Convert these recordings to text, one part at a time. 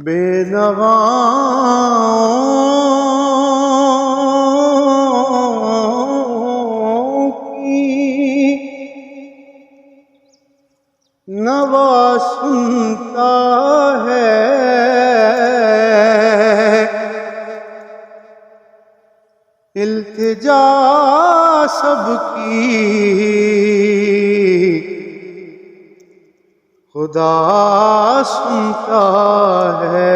بے نواؤں کی نوا سنتا ہے، التجا سب کی خدا سنتا ہے۔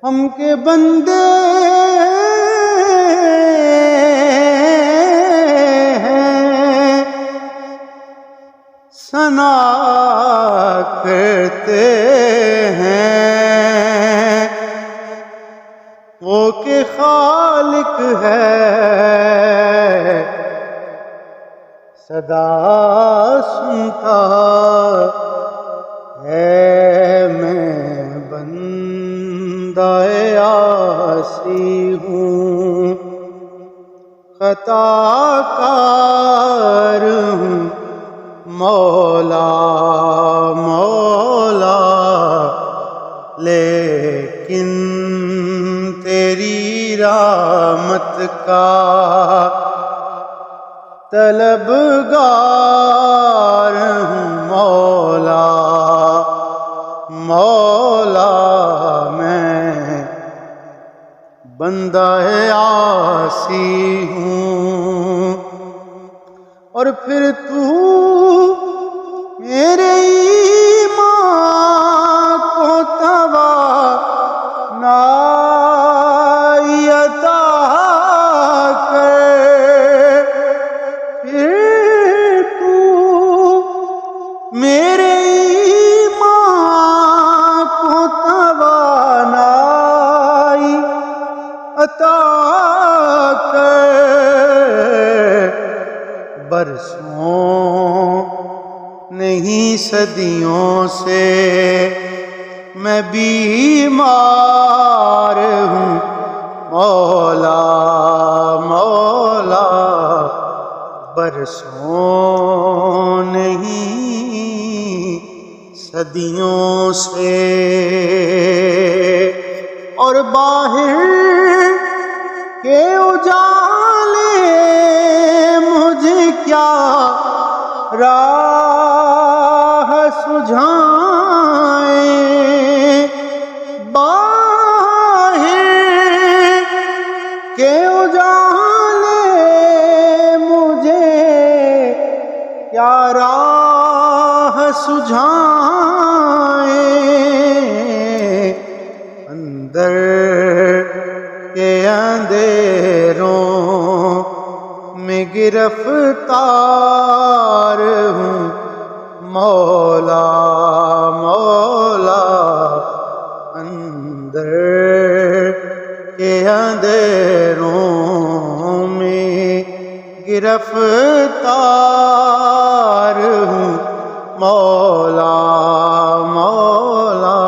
ہم کے بندے ہیں، ثنا کرتے ہیں، وہ کہ خالق ہے صدا سنتا ہے۔ میں بندہ عاصی ہوں، خطا کار ہوں، مولا مولا لیکن تیری رحمت کا طلبگار ہوں، مولا مولا میں بندہ عاصی ہوں۔ اور پھر تو میرے ایمان کو توانائی عطا کر، پھر تو میرے ایمان کو توانائی عطا کر۔ برسوں نہیں صدیوں سے میں بیمار ہوں، مولا مولا برسوں نہیں صدیوں سے۔ اور باہر کے اجالے مجھے کیا راہ سجھائیں، باہر کے اجالے مجھے کیا راہ سجھائیں، اندر کے اندھیروں میں گرفتار ہوں، مولا مولا اندر کے اندھیروں میں گرفتار ہوں، مولا مولا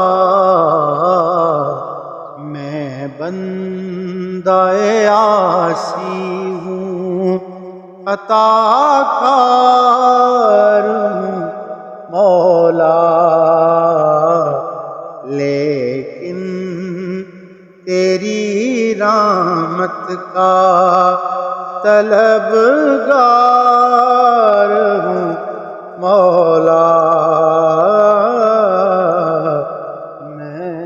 میں بندہ عاصی ہوں، عطا کار ہوں، مولا لیکن تیری رحمت کا طلبگار ہوں، مولا میں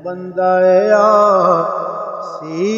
بندہ عاصی